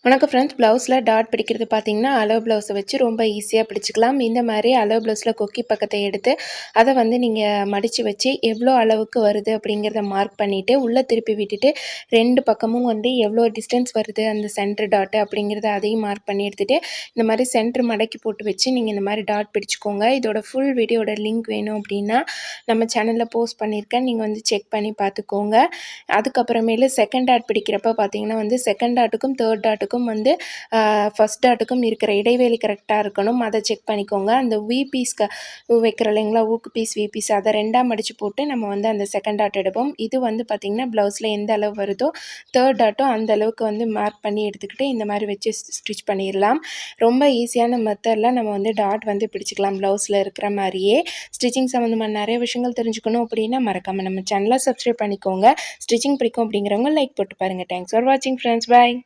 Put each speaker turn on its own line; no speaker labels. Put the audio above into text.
வணக்கம் ஃப்ரெண்ட்ஸ். ப்ளவுஸில் டாட் பிடிக்கிறது பார்த்தீங்கன்னா, அளவு ப்ளவுஸை வச்சு ரொம்ப ஈஸியாக பிடிச்சிக்கலாம். இந்த மாதிரி அளவு ப்ளவுஸில் கொக்கி பக்கத்தை எடுத்து அதை வந்து நீங்கள் மடித்து வச்சு எவ்வளோ அளவுக்கு வருது அப்படிங்கிறத மார்க் பண்ணிவிட்டு உள்ளே திருப்பி விட்டுட்டு 2 பக்கமும் வந்து எவ்வளோ டிஸ்டன்ஸ் வருது அந்த சென்டர் டாட்டு அப்படிங்கிறத அதையும் மார்க் பண்ணி எடுத்துகிட்டு இந்த மாதிரி சென்டர் மடக்கி போட்டு வச்சு நீங்கள் இந்த மாதிரி டாட் பிடிச்சிக்கோங்க. இதோட ஃபுல் வீடியோட லிங்க் வேணும் அப்படின்னா நம்ம சேனலில் போஸ்ட் பண்ணியிருக்கேன், நீங்கள் வந்து செக் பண்ணி பார்த்துக்கோங்க. அதுக்கப்புறமேலு செகண்ட் டாட் பிடிக்கிறப்ப பார்த்தீங்கன்னா வந்து செகண்ட் டாட்டுக்கும் தேர்ட் டாட்டுக்கும் வந்து ஃபர்ஸ்ட் டாட்டுக்கும் இருக்கிற இடைவெளி கரெக்டாக இருக்கணும். அதை செக் பண்ணிக்கோங்க. அந்த வி பீஸ்க்கு வைக்கிற இல்லைங்களா, ஊக்கு பீஸ் வி பீஸ் அதை 2ஆக மடித்து போட்டு நம்ம வந்து அந்த செகண்ட் டாட் எடுப்போம். இது வந்து பார்த்திங்கன்னா ப்ளவுஸில் எந்த அளவு வருதோ தேர்ட் டாட்டும் அந்த அளவுக்கு வந்து மார்க் பண்ணி எடுத்துக்கிட்டு இந்த மாதிரி வச்சு ஸ்டிச் பண்ணிடலாம். ரொம்ப ஈஸியான மெத்தடில் நம்ம வந்து டாட் வந்து பிடிச்சிக்கலாம். ப்ளவுஸில் இருக்கிற மாதிரியே ஸ்டிச்சிங் சம்மந்தமான நிறைய விஷயங்கள் தெரிஞ்சுக்கணும் அப்படின்னா மறக்காமல் நம்ம சேனலை சப்ஸ்கிரைப் பண்ணிக்கோங்க. ஸ்டிச்சிங் பிடிக்கும் அப்படிங்கிறவங்க லைக் போட்டு பாருங்கள். தேங்க்ஸ் ஃபார் வாட்சிங் ஃப்ரெண்ட்ஸ். பாய்.